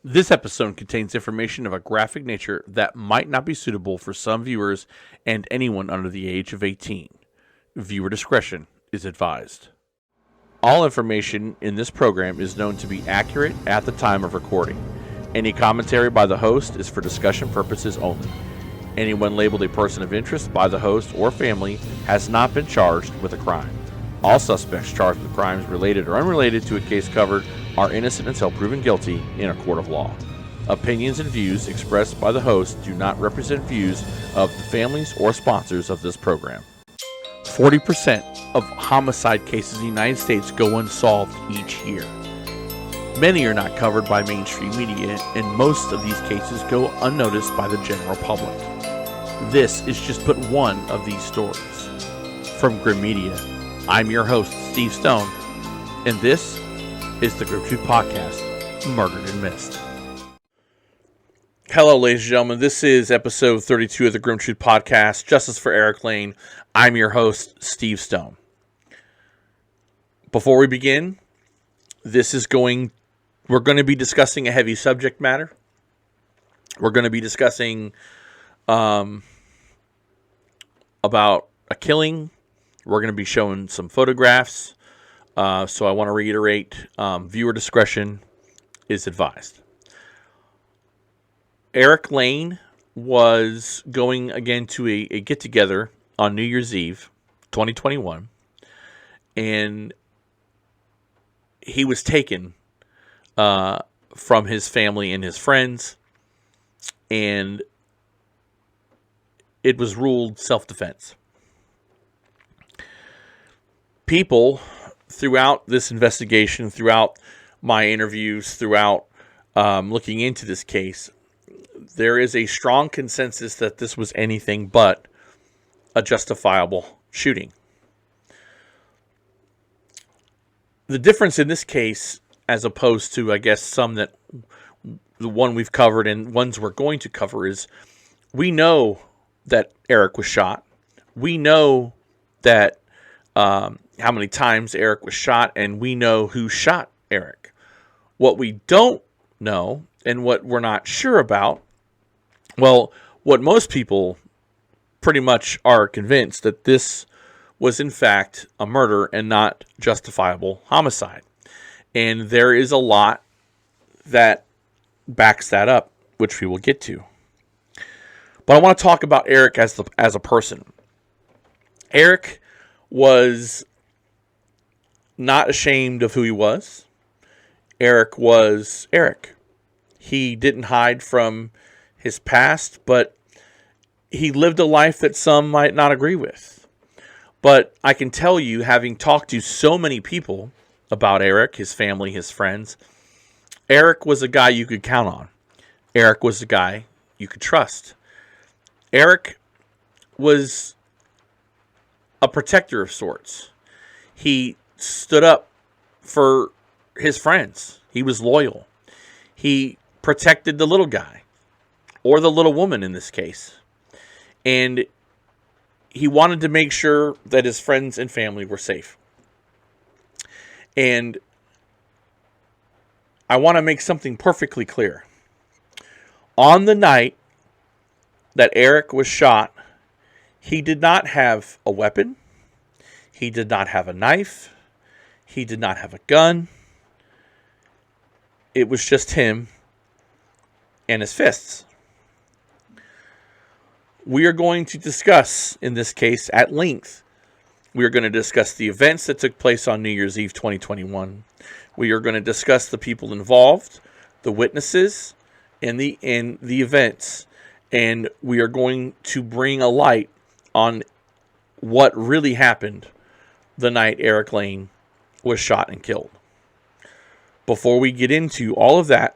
This episode contains information of a graphic nature that might not be suitable for some viewers and anyone under the age of 18. Viewer discretion is advised. All information in this program is known to be accurate at the time of recording. Any commentary by the host is for discussion purposes only. Anyone labeled a person of interest by the host or family has not been charged with a crime. All suspects charged with crimes related or unrelated to a case covered are innocent until proven guilty in a court of law. Opinions and views expressed by the host do not represent views of the families or sponsors of this program. 40% of homicide cases in the United States go unsolved each year. Many are not covered by mainstream media, and most of these cases go unnoticed by the general public. This is just but one of these stories. From Grim Media, I'm your host, Steve Stone, and this is the Grim Truth Podcast, Murdered and Missed. Hello, ladies and gentlemen. This is episode 32 of the Grim Truth Podcast, Justice for Eric Lane. I'm your host, Steve Stone. Before we begin, we're going to be discussing a heavy subject matter. We're going to be discussing about a killing. We're going to be showing some photographs. So I want to reiterate, viewer discretion is advised. Eric Lane was going again to a get-together on New Year's Eve, 2021. And he was taken from his family and his friends. And it was ruled self-defense. People throughout this investigation, throughout my interviews, throughout looking into this case, there is a strong consensus that this was anything but a justifiable shooting. The difference in this case, as opposed to, I guess, some that the one we've covered and ones we're going to cover, is we know that Eric was shot. We know that how many times Eric was shot, and we know who shot Eric. What we don't know, and what we're not sure about, well, what most people pretty much are convinced that this was in fact a murder and not justifiable homicide. And there is a lot that backs that up, which we will get to. But I want to talk about Eric as a person. Eric was not ashamed of who he was. Eric was Eric. He didn't hide from his past, but he lived a life that some might not agree with. But I can tell you, having talked to so many people about Eric, his family, his friends, Eric was a guy you could count on. Eric was a guy you could trust. Eric was a protector of sorts. He stood up for his friends. He was loyal. He protected the little guy, or the little woman in this case. And he wanted to make sure that his friends and family were safe. And I want to make something perfectly clear. On the night that Eric was shot, he did not have a weapon. He did not have a knife. He did not have a gun. It was just him and his fists. We are going to discuss, in this case, at length, we are going to discuss the events that took place on New Year's Eve 2021. We are going to discuss the people involved, the witnesses, and the events. And we are going to bring a light on what really happened the night Eric Lane was shot and killed. Before we get into all of that,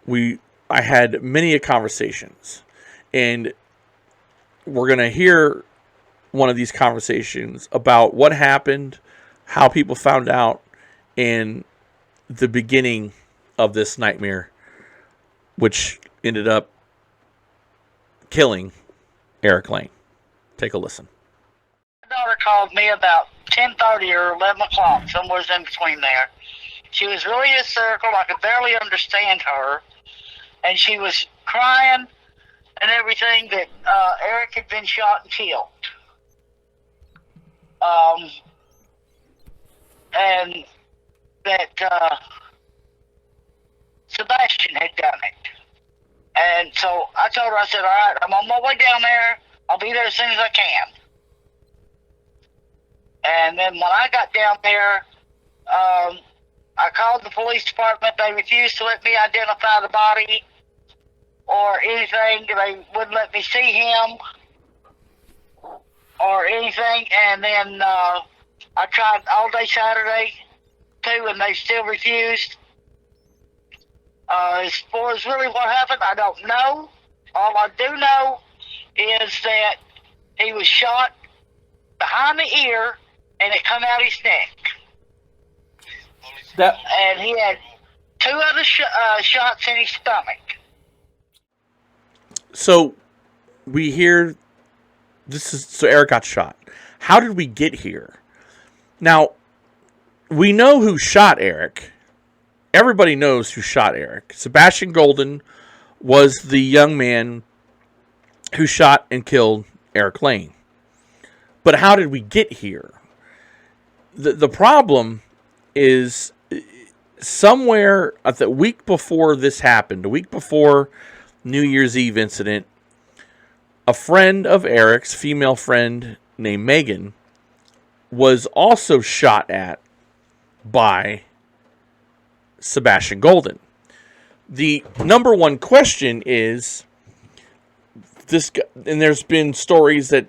I had many conversations, and we're going to hear one of these conversations about what happened, how people found out, and the beginning of this nightmare, which ended up killing Eric Lane. Take a listen. My daughter called me about 10:30 or 11 o'clock, somewhere in between there. She was really hysterical. I could barely understand her. And she was crying and everything that Eric had been shot and killed. And that Sebastian had done it. And so I told her, I said, all right, I'm on my way down there. I'll be there as soon as I can. And then when I got down there, I called the police department. They refused to let me identify the body or anything. They wouldn't let me see him or anything. And then I tried all day Saturday too, and they still refused. As far as really what happened, I don't know. All I do know is that he was shot behind the ear and it come out his neck. And he had 2 other shots in his stomach. So we hear so Eric got shot. How did we get here? Now, we know who shot Eric. Everybody knows who shot Eric. Sebastian Golden was the young man who shot and killed Eric Lane. But how did we get here? The problem is somewhere at the week before this happened, a week before New Year's Eve incident, a friend of Eric's, female friend named Megan, was also shot at by Sebastian Golden. The number one question is this, and there's been stories that,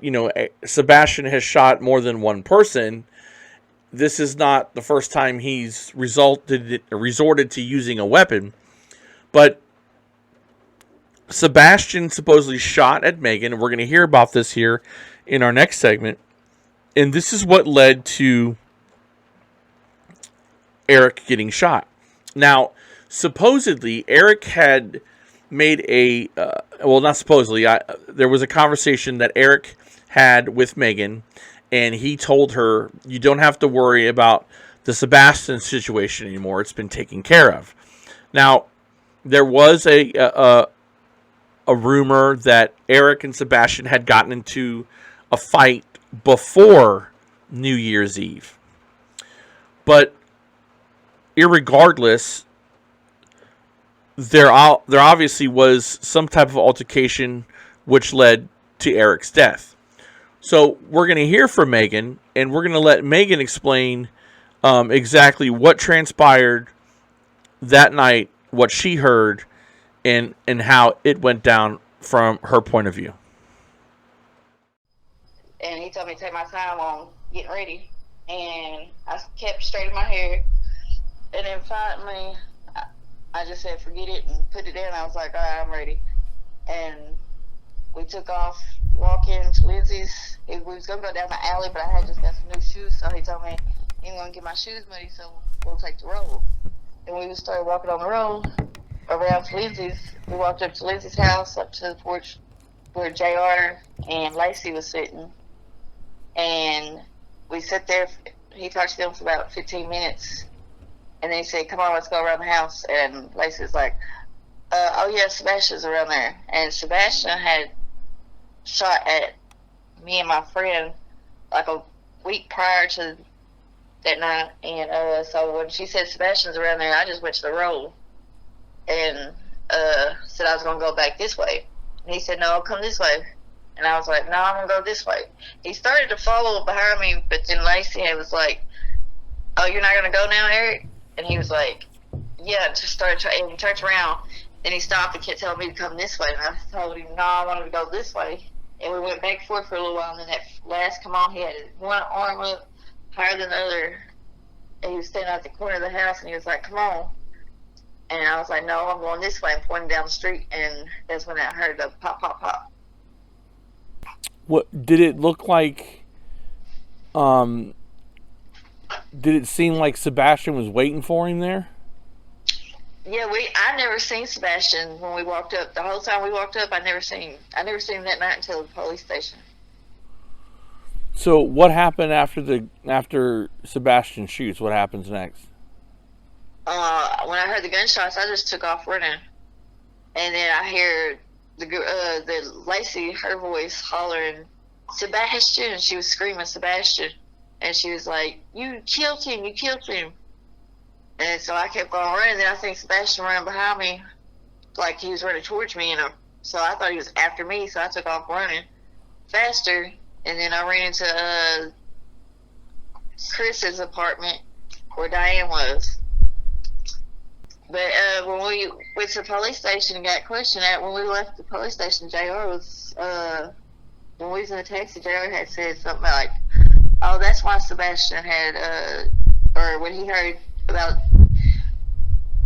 Sebastian has shot more than one person. This is not the first time he's resorted to using a weapon, but Sebastian supposedly shot at Megan, and we're going to hear about this here in our next segment. And this is what led to Eric getting shot. Now, supposedly, Eric had made not supposedly, there was a conversation that Eric had with Megan, and he told her, you don't have to worry about the Sabastian situation anymore. It's been taken care of. Now, there was a rumor that Eric and Sebastian had gotten into a fight before New Year's Eve. But irregardless, there obviously was some type of altercation which led to Eric's death. So we're going to hear from Megan, and we're going to let Megan explain exactly what transpired that night, what she heard, and how it went down from her point of view. And he told me to take my time on getting ready, and I kept straightening my hair, and then finally I just said forget it and put it down. I was like, all right, I'm ready. And we took off walking to Lindsay's. We was going to go down the alley, but I had just got some new shoes, so he told me he was going to get my shoes muddy, so we'll take the road. And we started walking on the road around to Lindsay's. We walked up to Lindsay's house, up to the porch where JR and Lacey was sitting. And we sat there. He talked to them for about 15 minutes. And then he said, come on, let's go around the house. And Lacey was like, oh, yeah, Sebastian's around there. And Sebastian had shot at me and my friend like a week prior to that night. And so when she said Sebastian's around there, I just went to the road and said I was going to go back this way. And he said, no, I'll come this way. And I was like, no, I'm going to go this way. He started to follow behind me, but then Lacey was like, oh, you're not going to go now, Eric? And he was like, yeah, just started and he turned around. Then he stopped and kept telling me to come this way. And I told him, no, I wanted to go this way. And we went back and forth for a little while. And then that last come on, he had one arm up higher than the other. And he was standing at the corner of the house, and he was like, come on. And I was like, no, I'm going this way. I'm pointing down the street. And that's when I heard the pop, pop, pop. What did it look like? Did it seem like Sebastian was waiting for him there? Yeah, I never seen Sebastian when we walked up. The whole time we walked up, I never seen him that night until the police station. So what happened after Sebastian shoots? What happens next? when I heard the gunshots, I just took off running, and then I hear the Lacey, her voice hollering, Sebastian. She was screaming Sebastian, and she was like, "You killed him! You killed him!" And so I kept going running. Then I think Sebastian ran behind me, like he was running towards me, so I thought he was after me. So I took off running faster, and then I ran into Chris's apartment where Diane was. But when we went to the police station and got questioned at, when we left the police station, JR was, when we was in the taxi, JR had said something like, "Oh, that's why Sebastian had, or when he heard about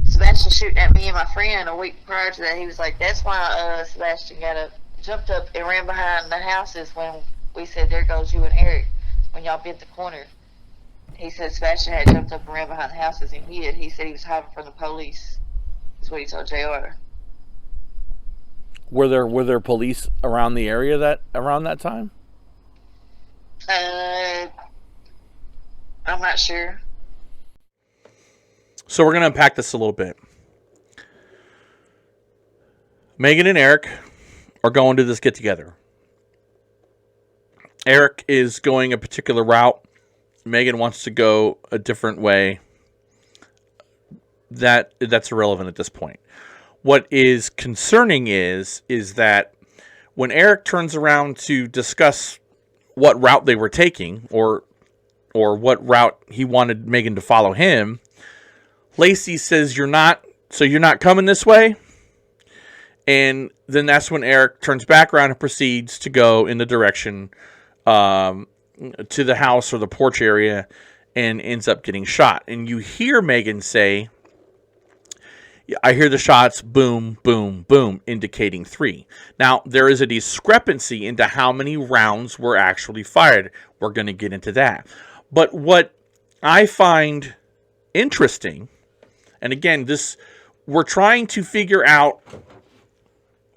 Sebastian shooting at me and my friend a week prior to that, he was like, that's why Sebastian jumped up and ran behind the houses when we said, there goes you and Eric, when y'all bit the corner." He said Sebastian had jumped up and ran behind the houses and hid. He said he was hiding from the police. That's what he told JR. Were there police around the area around that time? I'm not sure. So we're going to unpack this a little bit. Megan and Eric are going to this get together. Eric is going a particular route. Megan wants to go a different way. That's irrelevant at this point. What is concerning is that when Eric turns around to discuss what route they were taking or what route he wanted Megan to follow him, Lacey says, you're not coming this way? And then that's when Eric turns back around and proceeds to go in the direction to the house or the porch area and ends up getting shot. And you hear Megan say, I hear the shots, boom, boom, boom, indicating 3. Now, there is a discrepancy into how many rounds were actually fired. We're going to get into that. But what I find interesting, and again, we're trying to figure out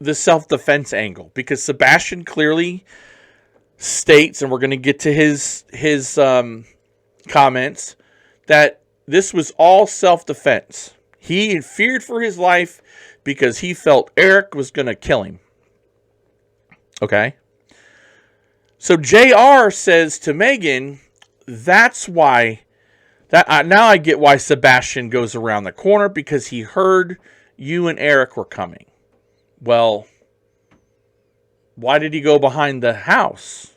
the self-defense angle, because Sebastian clearly states, and we're going to get to his comments, that this was all self-defense. He feared for his life because he felt Eric was going to kill him. Okay? So JR says to Megan, that's why, now I get why Sebastian goes around the corner, because he heard you and Eric were coming. Well, why did he go behind the house?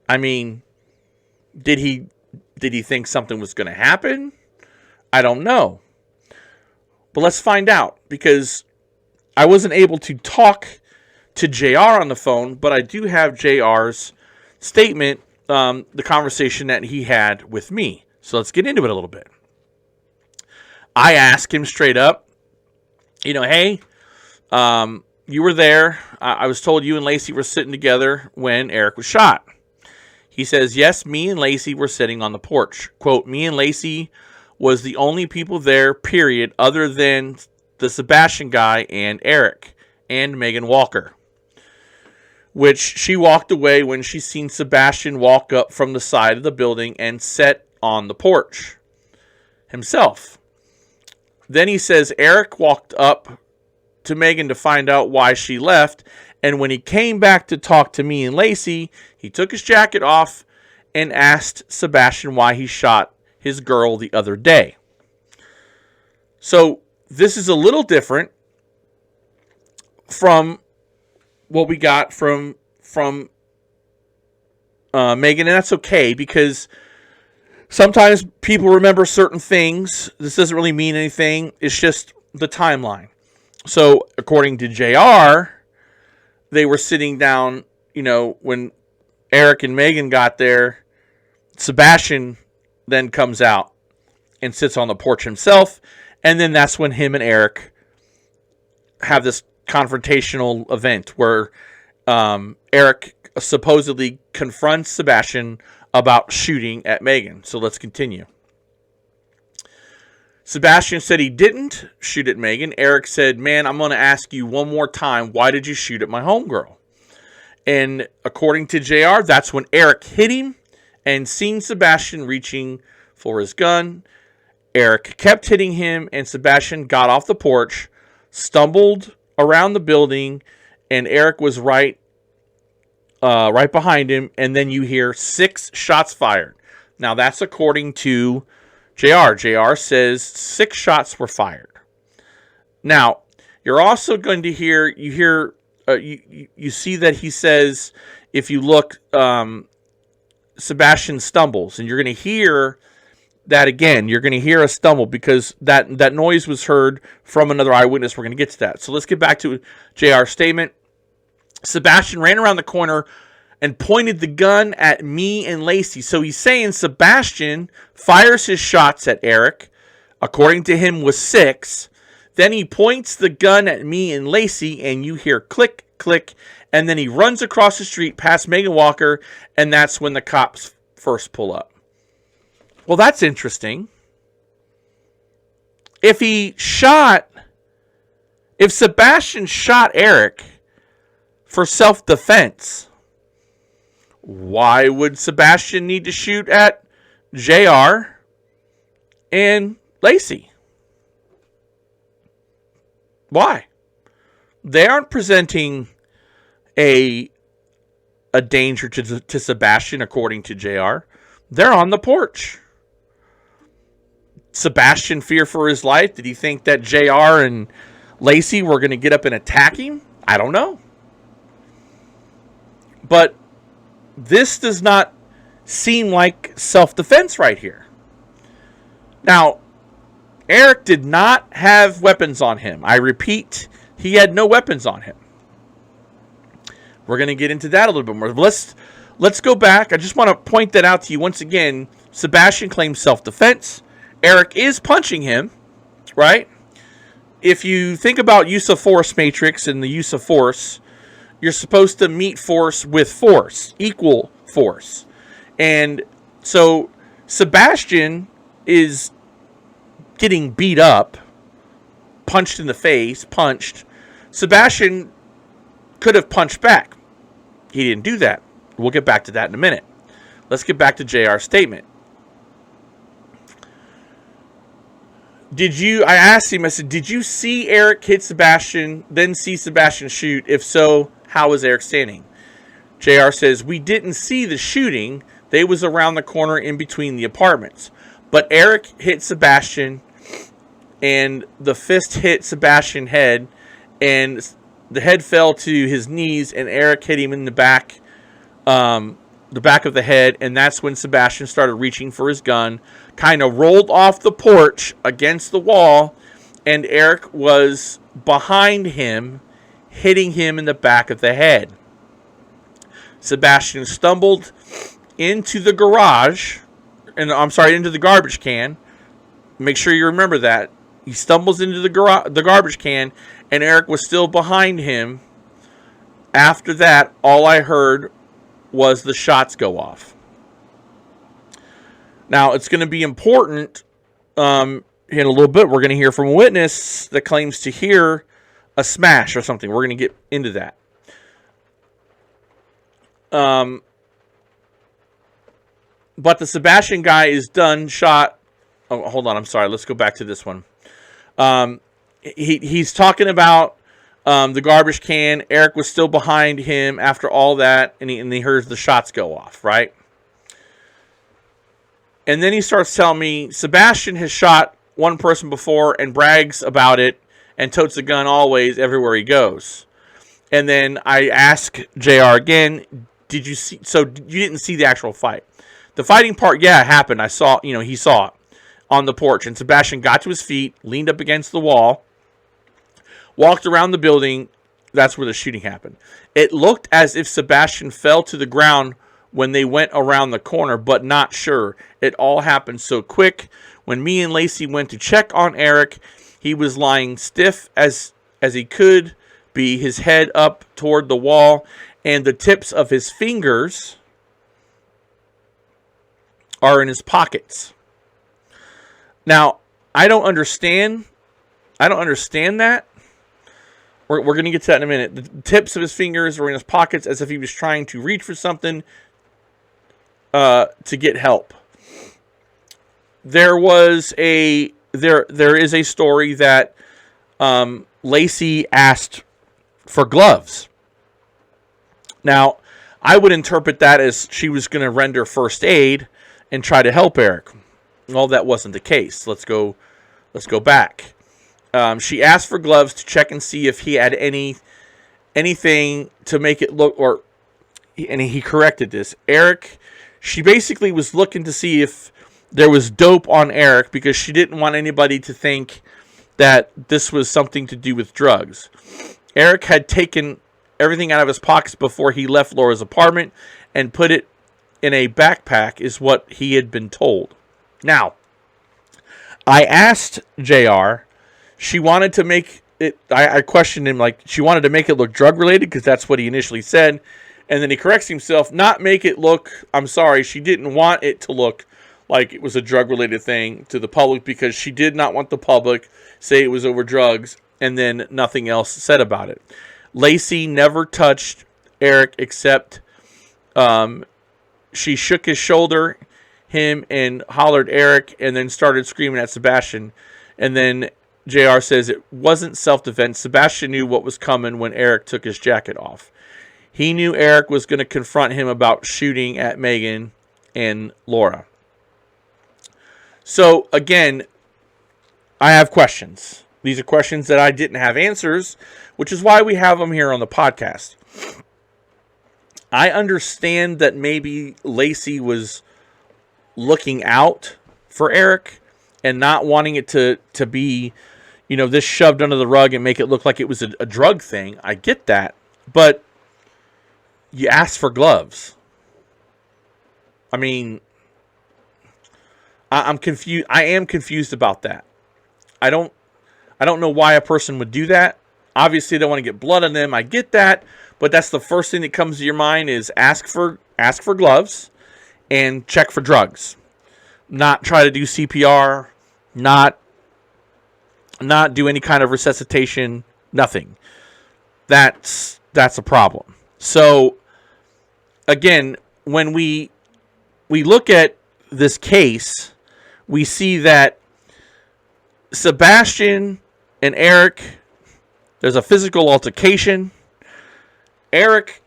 I mean, did he think something was going to happen? I don't know. But let's find out, because I wasn't able to talk to JR on the phone, but I do have JR's statement, the conversation that he had with me. So let's get into it a little bit. I asked him straight up, hey, you were there. I was told you and Lacey were sitting together when Eric was shot. He says, yes, me and Lacey were sitting on the porch. Quote, me and Lacey was the only people there, period, other than the Sebastian guy and Eric and Megan Walker. Which she walked away when she seen Sebastian walk up from the side of the building and sit on the porch himself. Then he says Eric walked up to Megan to find out why she left, and when he came back to talk to me and Lacey, he took his jacket off and asked Sebastian why he shot his girl the other day. So this is a little different from what we got from Megan, and that's okay, because sometimes people remember certain things. This doesn't really mean anything. It's just the timeline. So according to JR, they were sitting down, when Eric and Megan got there, Sebastian then comes out and sits on the porch himself. And then that's when him and Eric have this confrontational event where Eric supposedly confronts Sebastian about shooting at Megan. So let's continue. Sebastian said he didn't shoot at Megan. Eric said, man, I'm going to ask you one more time, why did you shoot at my homegirl? And according to JR, that's when Eric hit him and seen Sebastian reaching for his gun. Eric, kept hitting him, and Sebastian got off the porch, stumbled around the building, and Eric was right behind him, and then you hear 6 shots fired. Now, that's according to JR. JR says 6 shots were fired. Now, you're also going to hear, you see that he says, if you look, Sebastian stumbles, and you're going to hear that again. You're going to hear a stumble because that noise was heard from another eyewitness. We're going to get to that. So let's get back to JR's statement. Sebastian ran around the corner and pointed the gun at me and Lacey. So he's saying Sebastian fires his shots at Eric. According to him, was 6. Then he points the gun at me and Lacey, and you hear click, click, and then he runs across the street past Megan Walker, and that's when the cops first pull up. Well, that's interesting. If Sebastian shot Eric for self-defense, why would Sebastian need to shoot at JR and Lacey? Why? They aren't presenting a danger to Sebastian, according to JR. They're on the porch. Sebastian fear for his life? Did he think that JR and Lacey were going to get up and attack him? I don't know. But this does not seem like self-defense right here. Now, Eric did not have weapons on him. I repeat, he had no weapons on him. We're going to get into that a little bit more. Let's go back. I just want to point that out to you once again. Sebastian claims self-defense. Eric is punching him, right? If you think about use of force matrix and the use of force, you're supposed to meet force with force, equal force. And so Sebastian is getting beat up, punched in the face, punched. Sebastian could have punched back. He didn't do that. We'll get back to that in a minute. Let's get back to JR's statement. I asked him, I said, did you see Eric hit Sebastian, then see Sebastian shoot? If so, how was Eric standing? JR says, we didn't see the shooting. They was around the corner in between the apartments. But Eric hit Sebastian, and the fist hit Sebastian's head, and the head fell to his knees, and Eric hit him in the back of the head, and that's when Sebastian started reaching for his gun, kind of rolled off the porch against the wall, and Eric was behind him, hitting him in the back of the head. Sebastian stumbled into the garage, into the garbage can. Make sure you remember that. He stumbles into the garbage can, and Eric was still behind him. After that, all I heard was the shots go off. Now, it's going to be important in a little bit. We're going to hear from a witness that claims to hear a smash or something. We're going to get into that. But the Sebastian guy is done, shot. Oh, hold on. I'm sorry. Let's go back to this one. He's talking about the garbage can. Eric was still behind him after all that, and he hears the shots go off, right? And then he starts telling me Sebastian has shot one person before and brags about it and totes a gun always everywhere he goes. And then I ask JR again, did you see? So you didn't see the actual fight? The fighting part, yeah, it happened. I saw, he saw it on the porch. And Sebastian got to his feet, leaned up against the wall, walked around the building. That's where the shooting happened. It looked as if Sebastian fell to the ground when they went around the corner, but not sure. It all happened so quick. When me and Lacey went to check on Eric, he was lying stiff as he could be, his head up toward the wall, and the tips of his fingers are in his pockets. Now, I don't understand that. We're going to get to that in a minute. The tips of his fingers were in his pockets as if he was trying to reach for something to get help. there is a story that Lacey asked for gloves. Now, I would interpret that as she was going to render first aid and try to help Eric. Well, that wasn't the case. Let's go back. She asked for gloves to check and see if he had anything to make it look, and he corrected this. Eric, she basically was looking to see if there was dope on Eric because she didn't want anybody to think that this was something to do with drugs. Eric had taken everything out of his pockets before he left Laura's apartment and put it in a backpack, is what he had been told. Now, I asked JR, she wanted to make it, I questioned him, like, she wanted to make it look drug related because that's what he initially said. And then he corrects himself, not make it look, I'm sorry, she didn't want it to look like it was a drug related thing to the public because she did not want the public say it was over drugs and then nothing else said about it. Lacey never touched Eric except she shook his shoulder, him, and hollered Eric, and then started screaming at Sebastian. And then JR says it wasn't self-defense. Sebastian knew what was coming when Eric took his jacket off. He knew Eric was going to confront him about shooting at Megan and Laura. So, again, I have questions. These are questions that I didn't have answers, which is why we have them here on the podcast. I understand that maybe Lacey was looking out for Eric and not wanting it to be, this shoved under the rug and make it look like it was a drug thing. I get that. But you asked for gloves. I mean, I'm confused. I am confused about that. I don't know why a person would do that. Obviously, they don't want to get blood on them. I get that, but that's the first thing that comes to your mind is ask for gloves and check for drugs. Not try to do CPR, not do any kind of resuscitation, nothing. That's a problem. So again, when we look at this case, we see that Sebastian and Eric, there's a physical altercation. Eric,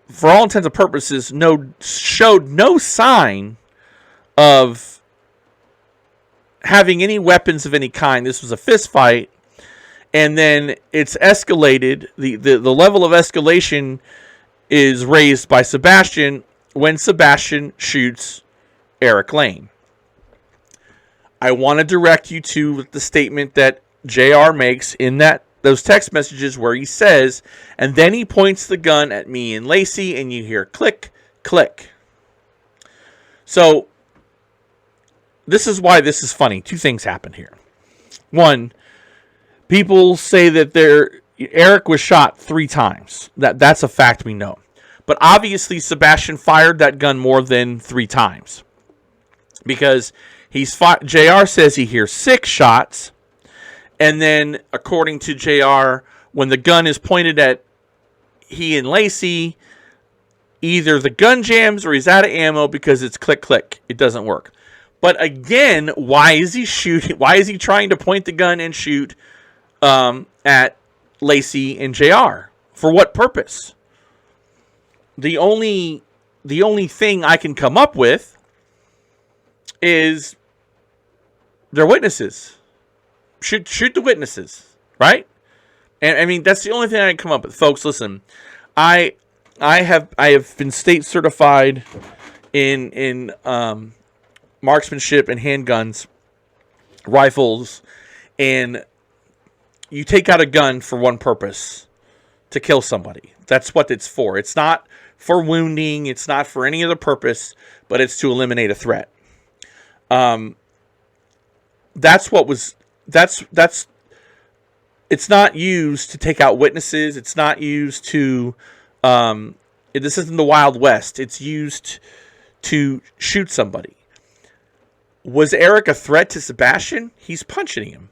for all intents and purposes, showed no sign of having any weapons of any kind. This was a fist fight, and then it's escalated. The level of escalation is raised by Sebastian when Sebastian shoots Eric Lane. I want to direct you to the statement that JR makes in those text messages where he says, and then he points the gun at me and Lacey, and you hear click, click. So, this is why this is funny. Two things happen here. One, people say that Eric was shot 3 times. That's a fact we know. But obviously, Sebastian fired that gun more than 3 times. Because JR says he hears 6 shots. And then, according to JR, when the gun is pointed at he and Lacey, either the gun jams or he's out of ammo because it's click, click. It doesn't work. But again, why is he shooting? Why is he trying to point the gun and shoot at Lacey and JR? For what purpose? The only thing I can come up with is they're witnesses. Shoot the witnesses, right? And I mean, that's the only thing I can come up with. Folks, listen, I have been state certified in marksmanship and handguns, rifles, and you take out a gun for one purpose, to kill somebody. That's what it's for. It's not for wounding. It's not for any other purpose, but it's to eliminate a threat. It's not used to take out witnesses. It's not used to, this isn't the Wild West. It's used to shoot somebody. Was Eric a threat to Sebastian? He's punching him.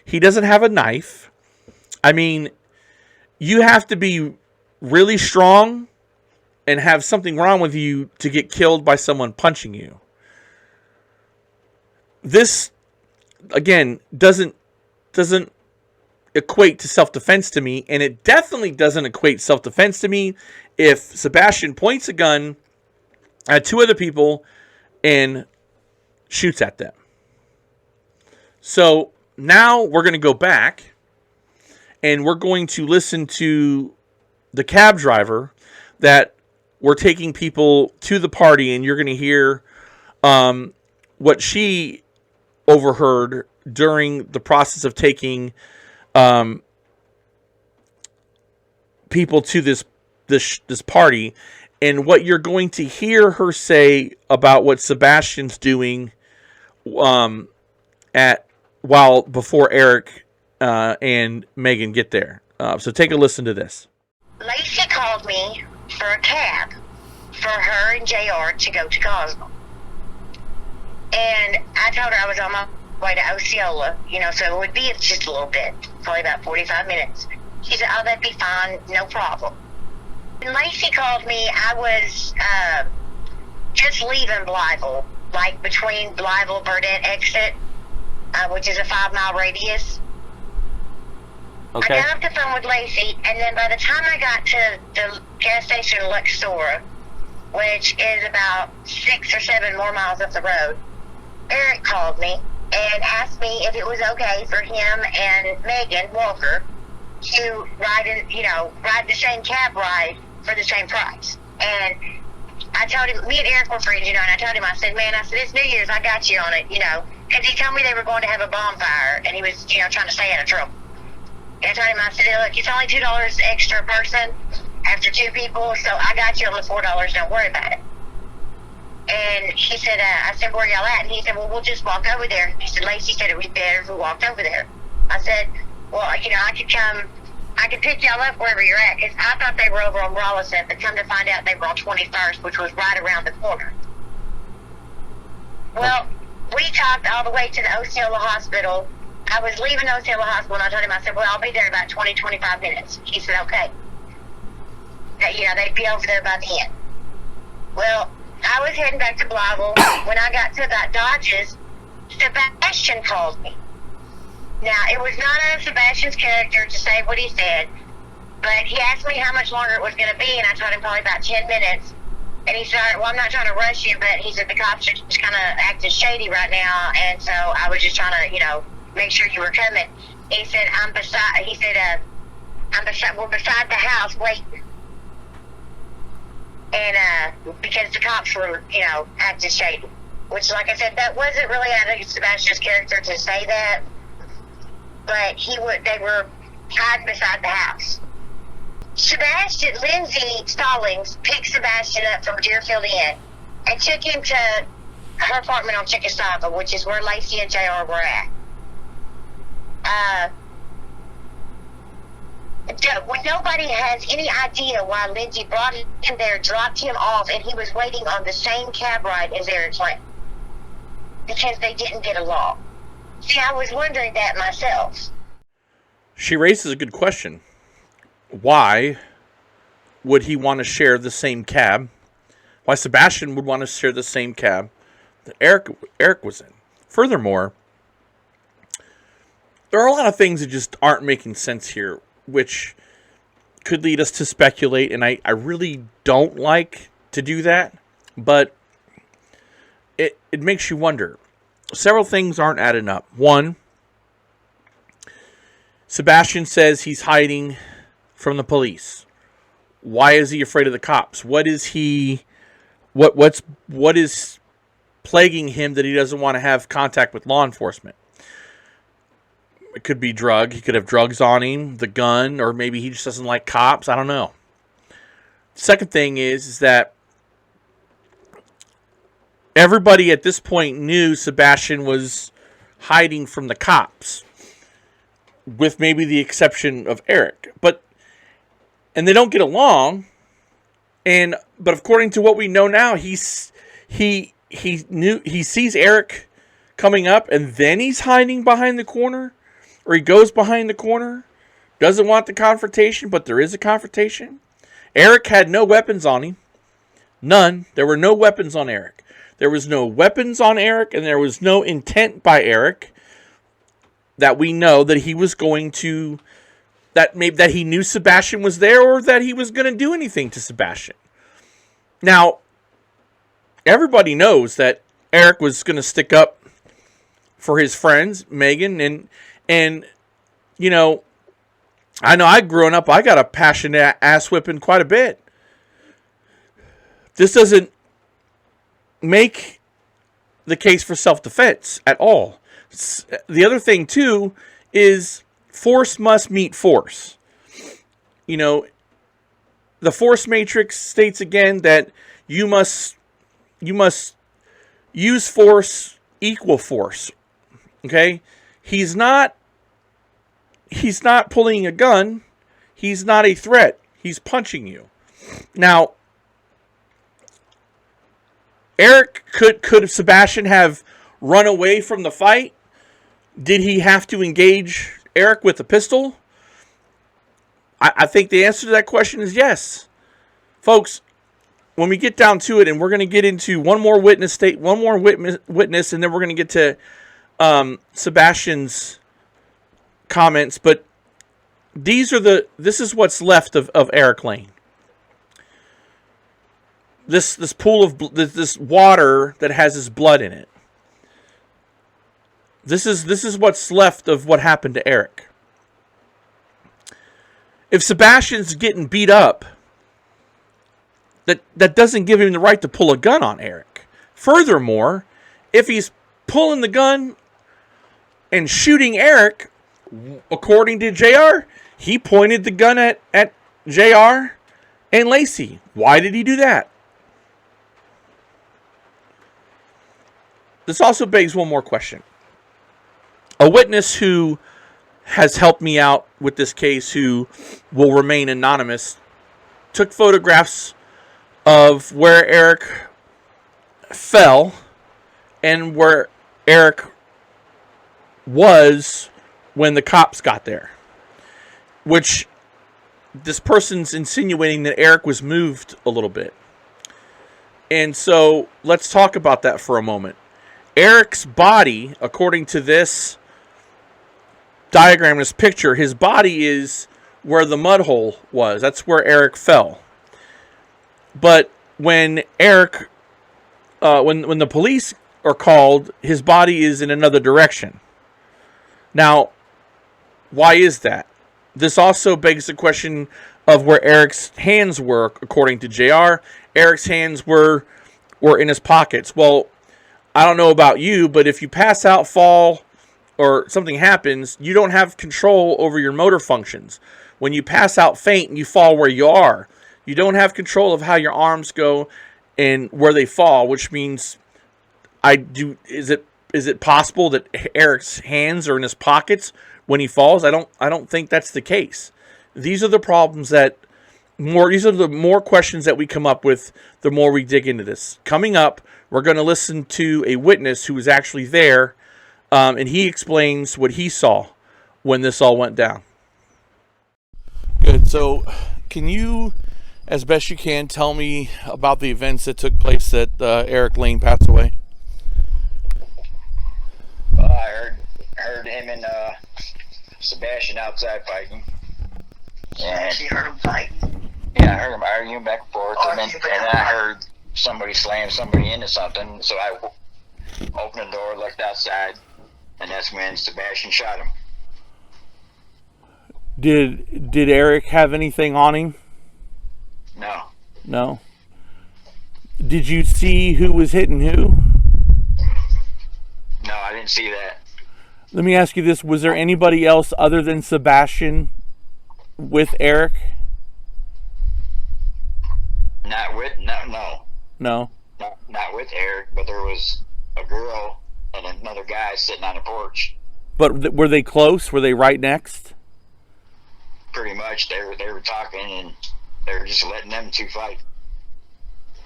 He doesn't have a knife. I mean, you have to be really strong and have something wrong with you to get killed by someone punching you. this, again, doesn't equate to self-defense to me, and it definitely doesn't equate self-defense to me if Sebastian points a gun at two other people and shoots at them. So now we're going to go back and we're going to listen to the cab driver that were taking people to the party, and you're going to hear what she overheard during the process of taking people to this party, and what you're going to hear her say about what Sebastian's doing before Eric and Megan get there. So take a listen to this. Lacey called me for a cab for her and JR to go to Cosmo. And I told her I was on my way to Osceola, so it would be just a little bit, probably about 45 minutes. She said, oh, that'd be fine, no problem. When Lacey called me, I was just leaving Blytheville, like between Blytheville-Burdett exit, which is a 5-mile radius. Okay. I got off the phone with Lacey, and then by the time I got to the gas station Luxora, which is about 6 or 7 more miles up the road, Eric called me and asked me if it was okay for him and Megan Walker to ride the same cab ride for the same price. And I told him, me and Eric were friends, and I told him, I said, it's New Year's, I got you on it, because he told me they were going to have a bonfire, and he was, trying to stay out of trouble. And I told him, I said, look, it's only $2 extra a person after 2 people, so I got you on the $4, don't worry about it. And he said, I said, where y'all at? And he said, well, we'll just walk over there. He said, Lacey said it would be better if we walked over there. I said, well, I could pick y'all up wherever you're at, because I thought they were over on Rollison, but come to find out they were on 21st, which was right around the corner. Well, we talked all the way to the Osceola Hospital. I was leaving Osceola Hospital, and I told him, I said, well, I'll be there in about 20-25 minutes. He said, okay. They'd be over there by the end. Well, I was heading back to Blytheville. When I got to that Dodges, Sebastian called me. Now, it was not out of Sebastian's character to say what he said, but he asked me how much longer it was going to be, and I told him probably about 10 minutes. And he said, well, I'm not trying to rush you, but he said the cops are just kind of acting shady right now, and so I was just trying to, make sure you were coming. He said, we're beside the house waiting. And, because the cops were, acting shady. Which, like I said, that wasn't really out of Sebastian's character to say that. But they were hiding beside the house. Lindsay Stallings picked Sebastian up from Deerfield Inn and took him to her apartment on Chickasaw, which is where Lacey and JR were at. Nobody has any idea why Lindsay brought him there, dropped him off, and he was waiting on the same cab ride as Eric went. Because they didn't get along. See, I was wondering that myself. She raises a good question. Why would he want to share the same cab? Why Sebastian would want to share the same cab that Eric was in? Furthermore, there are a lot of things that just aren't making sense here, which could lead us to speculate, and I really don't like to do that, but it makes you wonder. Several things aren't adding up. One, Sebastian says he's hiding from the police. Why is he afraid of the cops? What is plaguing him that he doesn't want to have contact with law enforcement? It could be drug. He could have drugs on him, the gun, or maybe he just doesn't like cops. I don't know. Second thing is that everybody at this point knew Sebastian was hiding from the cops, with maybe the exception of Eric. And they don't get along. But according to what we know now, he sees Eric coming up, and then he's hiding behind the corner, or he goes behind the corner. Doesn't want the confrontation, but there is a confrontation. Eric had no weapons on him. None. There were no weapons on Eric. There was no weapons on Eric, and there was no intent by Eric that we know that he was going to, that he knew Sebastian was there, or that he was going to do anything to Sebastian. Now, everybody knows that Eric was going to stick up for his friends, Megan, and you know, I know growing up, I got a passionate ass whipping quite a bit. This doesn't make the case for self-defense at all. The other thing, too, is force must meet force. You know, the force matrix states again that you must use force, equal force. Okay? He's not pulling a gun. He's not a threat. He's punching you. Now, Eric, could Sebastian have run away from the fight? Did he have to engage Eric with a pistol? I think the answer to that question is yes. Folks, when we get down to it, and we're going to get into one more witness, and then we're going to get to Sebastian's comments, but this is what's left of Eric Lane. This pool of this water that has his blood in it. This is what's left of what happened to Eric. If Sebastian's getting beat up, that doesn't give him the right to pull a gun on Eric. Furthermore, if he's pulling the gun and shooting Eric, according to JR, he pointed the gun at JR and Lacey. Why did he do that? This also begs one more question. A witness who has helped me out with this case, who will remain anonymous, took photographs of where Eric fell and where Eric was when the cops got there. Which this person's insinuating that Eric was moved a little bit. And so let's talk about that for a moment. Eric's body, according to this diagram, this picture, his body is where the mud hole was. That's where Eric fell. But when Eric, when the police are called, his body is in another direction. Now, why is that? This also begs the question of where Eric's hands were, according to JR. Eric's hands were in his pockets. Well, I don't know about you, but if you pass out, fall, or something happens, you don't have control over your motor functions. When you pass out, faint, and you fall where you are, you don't have control of how your arms go and where they fall, which means is it possible that Eric's hands are in his pockets when he falls? I don't think that's the case. These are the problems these are the more questions that we come up with the more we dig into this. Coming up, we're going to listen to a witness who was actually there, and he explains what he saw when this all went down. Good. So, can you, as best you can, tell me about the events that took place that Eric Lane passed away? I heard him and Sebastian outside fighting. And you heard him fighting? Yeah, I heard him arguing back and forth, and I heard somebody slam somebody into something, so I opened the door, looked outside, and that's when Sebastian shot him. Did Eric have anything on him? No. No. Did you see who was hitting who? No, I didn't see that. Let me ask you this. Was there anybody else other than Sebastian with Eric? No. Not with Eric, but there was a girl and another guy sitting on the porch. But were they close? Were they right next? Pretty much. They were talking, and they were just letting them two fight.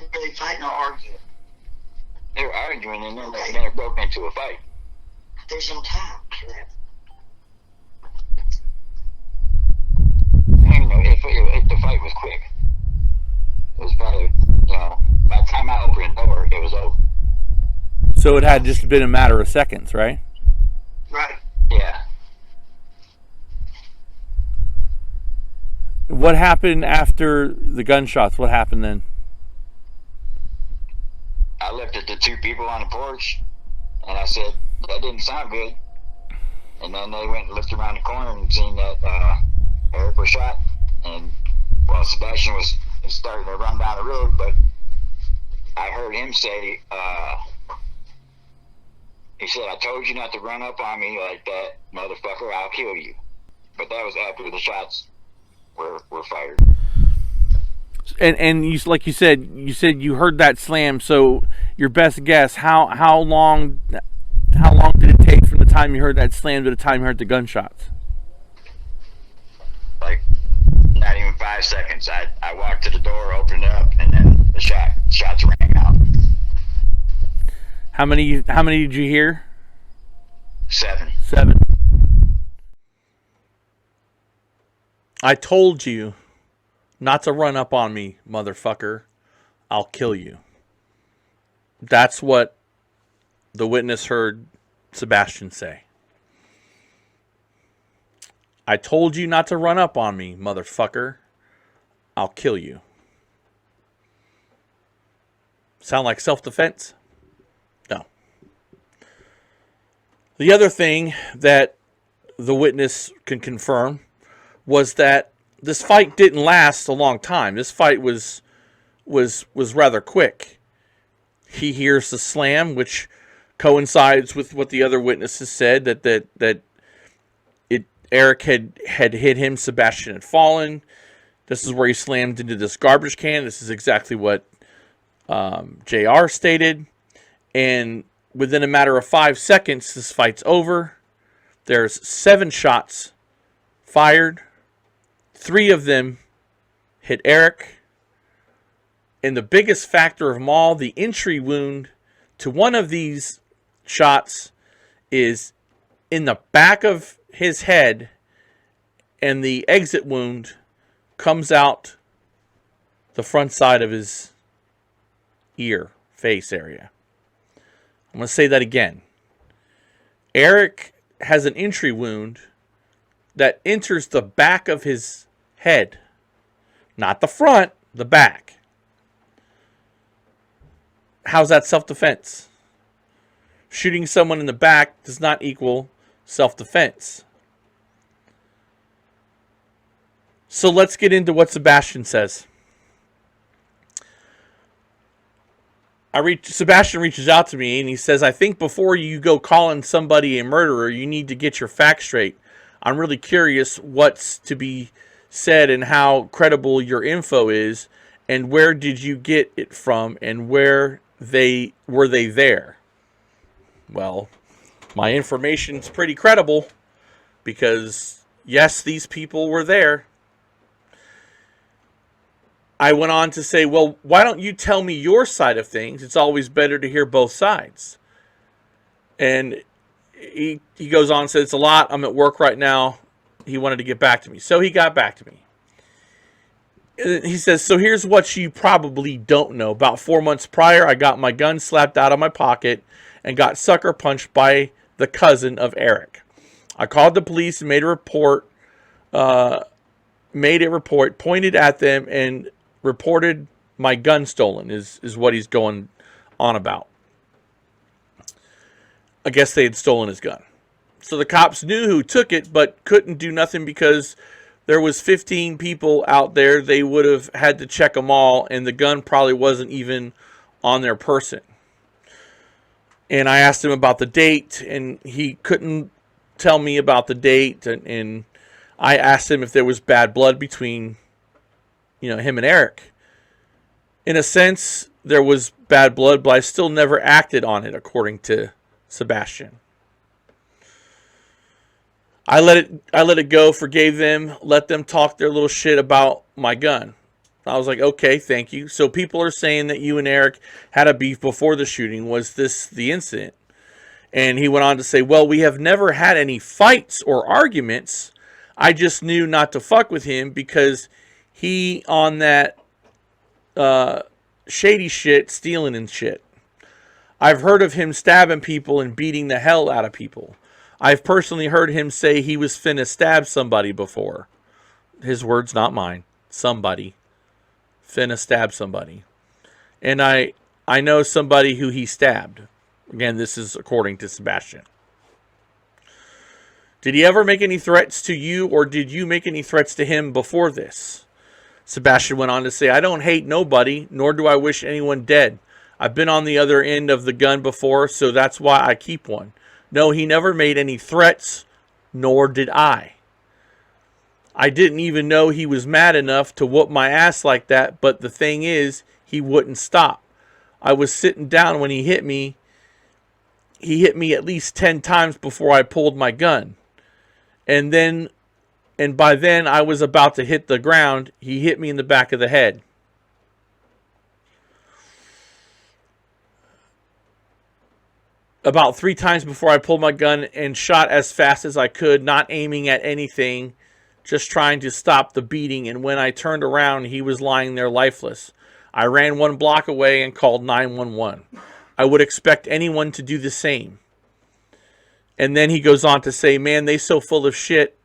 Were they fighting or arguing? They were arguing, and then they broke into a fight. There's no time for that. The fight was quick. It was probably, by the time I opened the door, it was over. So it had just been a matter of seconds, right? Right. Yeah. What happened after the gunshots? What happened then? I looked at the two people on the porch, and I said, that didn't sound good. And then they went and looked around the corner and seen that Eric was shot. And, well, Sebastian was starting to run down the road, but I heard him say, he said, I told you not to run up on me like that, motherfucker, I'll kill you. But that was after the shots were fired. And you, like you said you heard that slam. So your best guess, how long did it take from the time you heard that slam to the time you heard the gunshots? Like, not even 5 seconds. I walked to the door, opened it up, and then the shots rang out. How many did you hear? 7. 7. I told you not to run up on me, motherfucker. I'll kill you. That's what the witness heard Sebastian say. I told you not to run up on me, motherfucker. I'll kill you. Sound like self-defense? No. The other thing that the witness can confirm was that this fight didn't last a long time. This fight was rather quick. He hears the slam, which coincides with what the other witnesses said, that Eric had hit him, Sebastian had fallen. This is where he slammed into this garbage can. This is exactly what JR stated. And within a matter of 5 seconds, this fight's over. There's 7 shots fired. 3 of them hit Eric. And the biggest factor of them all, the entry wound to one of these shots is in the back of his head, and the exit wound comes out the front side of his face area. I'm going to say that again. Eric has an entry wound that enters the back of his head. Not the front, the back. How's that self-defense? Shooting someone in the back does not equal self-defense. So let's get into what Sebastian says. Sebastian reaches out to me and he says, I think before you go calling somebody a murderer, you need to get your facts straight. I'm really curious what's to be said and how credible your info is, and where did you get it from, and were they there? Well, my information's pretty credible because, yes, these people were there. I went on to say, well, why don't you tell me your side of things? It's always better to hear both sides. And he goes on and says, it's a lot. I'm at work right now. He wanted to get back to me. So he got back to me. He says, so here's what you probably don't know. About 4 months prior, I got my gun slapped out of my pocket and got sucker punched by the cousin of Eric. I called the police and made a report, pointed at them, and reported my gun stolen, is what he's going on about. I guess they had stolen his gun. So the cops knew who took it, but couldn't do nothing because there was 15 people out there. They would have had to check them all, and the gun probably wasn't even on their person. And I asked him about the date, and he couldn't tell me about the date. And I asked him if there was bad blood between, him and Eric. In a sense, there was bad blood, but I still never acted on it, according to Sebastian. I let it go, forgave them, let them talk their little shit about my gun. I was like, okay, thank you. So people are saying that you and Eric had a beef before the shooting. Was this the incident? And he went on to say, well, we have never had any fights or arguments. I just knew not to fuck with him because he on that shady shit, stealing and shit. I've heard of him stabbing people and beating the hell out of people. I've personally heard him say he was finna stab somebody before. His words, not mine. Somebody. Finna stab somebody. And I know somebody who he stabbed. Again, this is according to Sebastian. Did he ever make any threats to you, or did you make any threats to him before this? Sebastian went on to say, I don't hate nobody, nor do I wish anyone dead. I've been on the other end of the gun before, so that's why I keep one. No, he never made any threats, nor did I. I didn't even know he was mad enough to whoop my ass like that, but the thing is, he wouldn't stop. I was sitting down when he hit me. He hit me at least 10 times before I pulled my gun. And by then I was about to hit the ground. He hit me in the back of the head. About 3 times before I pulled my gun and shot as fast as I could, not aiming at anything, just trying to stop the beating. And when I turned around, he was lying there lifeless. I ran 1 block away and called 911. I would expect anyone to do the same. And then he goes on to say, man, they so full of shit.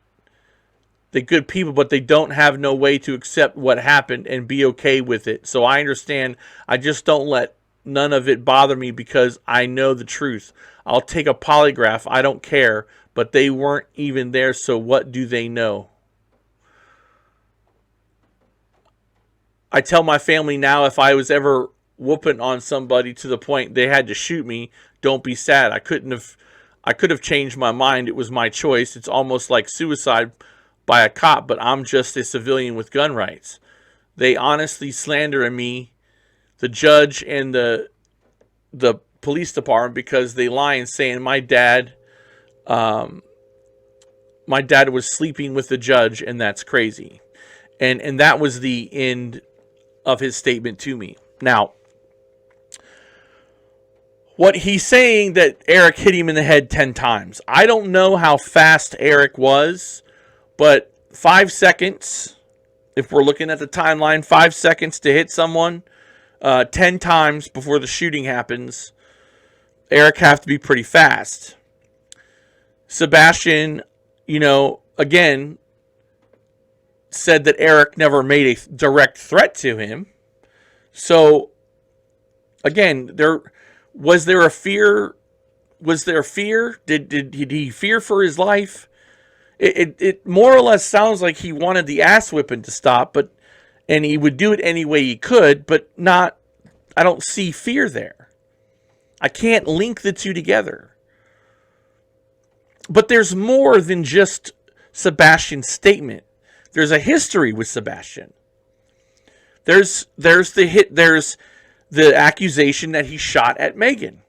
They're good people, but they don't have no way to accept what happened and be okay with it. So I understand. I just don't let none of it bother me because I know the truth. I'll take a polygraph. I don't care. But they weren't even there, so what do they know? I tell my family now, if I was ever whooping on somebody to the point they had to shoot me, don't be sad. I could have changed my mind. It was my choice. It's almost like suicide by a cop, but I'm just a civilian with gun rights. They honestly slander me, the judge and the police department, because they lie and saying my dad was sleeping with the judge, and that's crazy. And that was the end of his statement to me. Now, what he's saying that Eric hit him in the head 10 times. I don't know how fast Eric was, but 5 seconds, if we're looking at the timeline, 5 seconds to hit someone 10 times before the shooting happens, Eric have to be pretty fast. Sebastian, again, said that Eric never made a direct threat to him. So, again, was there a fear? Was there fear? Did he fear for his life? It more or less sounds like he wanted the ass whipping to stop, and he would do it any way he could, but not. I don't see fear there. I can't link the two together. But there's more than just Sebastian's statement. There's a history with Sabastian. There's the accusation that he shot at Megan.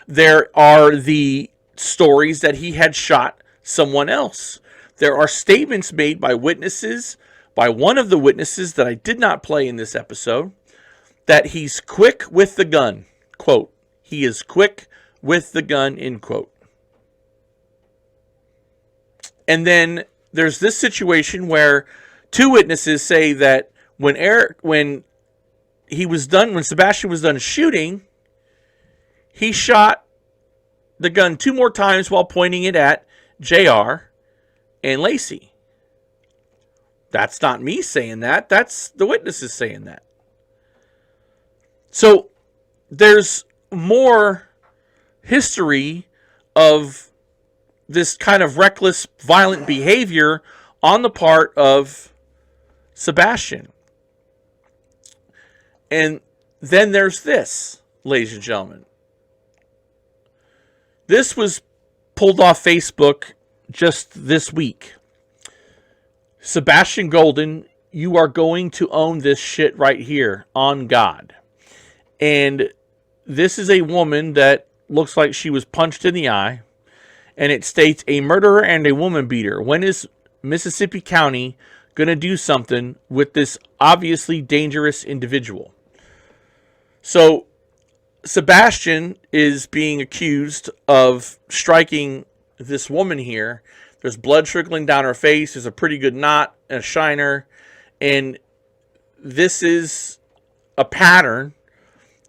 There are the stories that he had shot someone else. There are statements made by witnesses, by one of the witnesses that I did not play in this episode, that he's quick with the gun. Quote, he is quick with the gun, end quote. And then there's this situation where 2 witnesses say that when Sebastian was done shooting, he shot the gun 2 more times while pointing it at JR and Lacey. That's not me saying that. That's the witnesses saying that. So there's more history of this kind of reckless, violent behavior on the part of Sebastian. And then there's this, ladies and gentlemen. This was pulled off Facebook just this week. Sebastian Golden, you are going to own this shit right here, on God. And this is a woman that looks like she was punched in the eye. And it states, a murderer and a woman beater. When is Mississippi County going to do something with this obviously dangerous individual? So, Sebastian is being accused of striking this woman here. There's blood trickling down her face. There's a pretty good knot, a shiner. And this is a pattern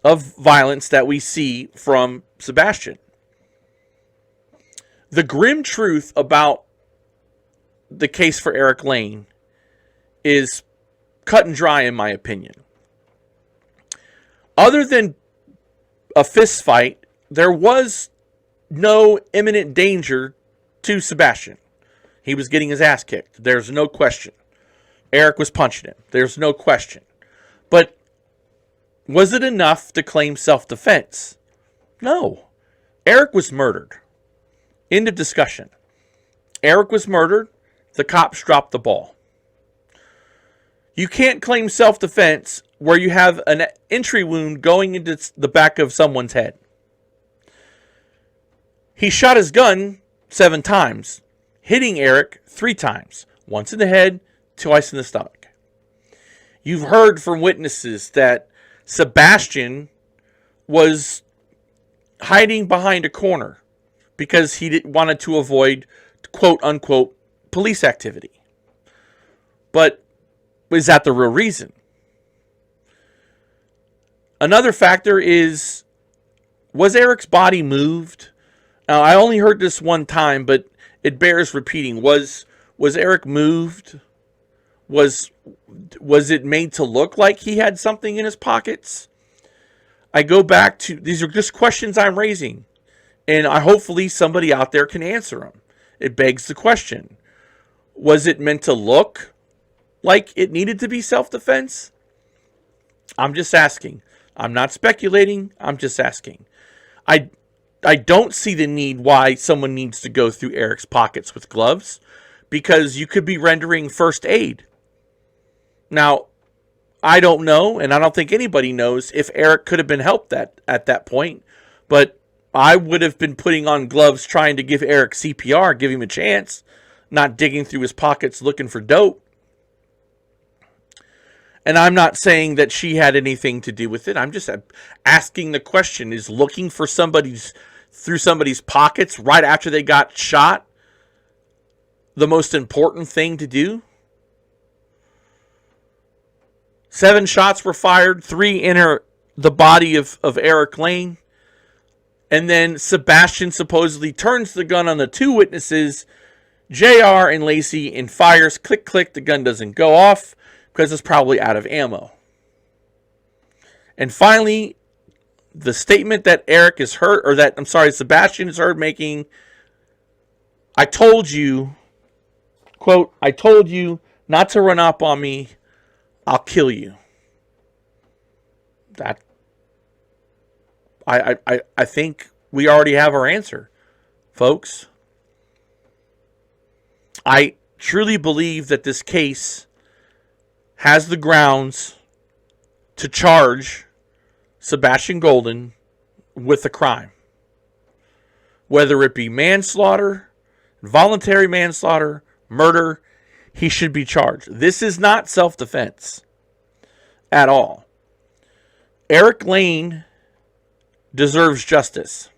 of violence that we see from Sabastian. The grim truth about the case for Eric Lane is cut and dry, in my opinion. Other than a fist fight, there was no imminent danger to Sabastian. He was getting his ass kicked. There's no question. Eric was punching him. There's no question. But was it enough to claim self-defense? No. Eric was murdered. End of discussion. Eric was murdered. The cops dropped the ball. You can't claim self-defense where you have an entry wound going into the back of someone's head. He shot his gun 7 times, hitting Eric 3 times. Once in the head, twice in the stomach. You've heard from witnesses that Sabastian was hiding behind a corner because he wanted to avoid, quote-unquote, police activity. But is that the real reason? Another factor is, was Eric's body moved? Now, I only heard this one time, but it bears repeating. Was Eric moved? Was it made to look like he had something in his pockets? I go back to, these are just questions I'm raising, and hopefully somebody out there can answer them. It begs the question, was it meant to look like it needed to be self-defense? I'm just asking. I'm not speculating. I'm just asking. I don't see the need why someone needs to go through Eric's pockets with gloves, because you could be rendering first aid. Now, I don't know, and I don't think anybody knows if Eric could have been helped at that point, but I would have been putting on gloves trying to give Eric CPR, give him a chance, not digging through his pockets looking for dope. And I'm not saying that she had anything to do with it. I'm just asking the question, is looking for through somebody's pockets right after they got shot the most important thing to do? 7 shots were fired, 3 enter the body of Eric Lane. And then Sabastian supposedly turns the gun on the 2 witnesses, JR and Lacey, and fires. Click, click, the gun doesn't go off because it's probably out of ammo. And finally, the statement that Sabastian is heard making, I told you, quote, I told you not to run up on me, I'll kill you. That, I think we already have our answer, folks. I truly believe that this case has the grounds to charge Sebastian Golden with a crime. Whether it be manslaughter, voluntary manslaughter, murder, he should be charged. This is not self-defense at all. Eric Lane deserves justice.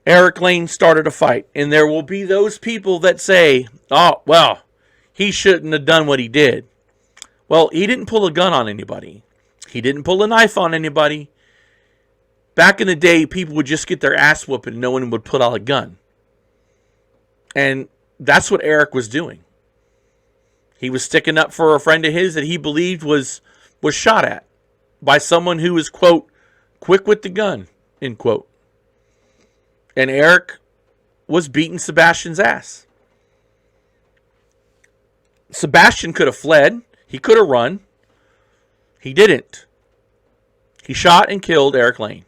Eric Lane started a fight, and there will be those people that say, oh, well, he shouldn't have done what he did. Well, he didn't pull a gun on anybody. He didn't pull a knife on anybody. Back in the day, people would just get their ass whooped and no one would put out a gun. And that's what Eric was doing. He was sticking up for a friend of his that he believed was shot at by someone who was, quote, quick with the gun, end quote. And Eric was beating Sebastian's ass. Sabastian could have fled. He could have run. He didn't. He shot and killed Eric Lane.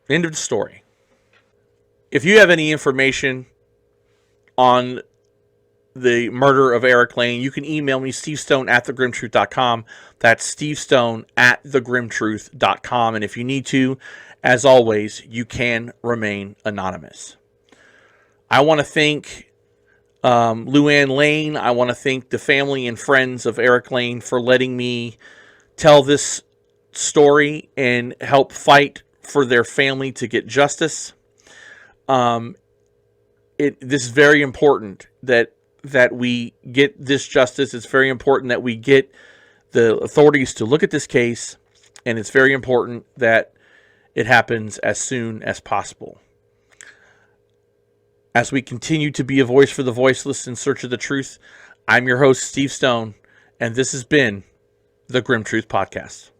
End of the story. If you have any information on the murder of Eric Lane, you can email me, stevestone@thegrimtruth.com. That's stevestone@thegrimtruth.com. And if you need to, as always, you can remain anonymous. I want to thank Luann Lane. I want to thank the family and friends of Eric Lane for letting me tell this story and help fight for their family to get justice. This is very important that we get this justice. It's very important that we get the authorities to look at this case, and it's very important that it happens as soon as possible. As we continue to be a voice for the voiceless in search of the truth, I'm your host, Steve Stone, and this has been the Grim Truth Podcast.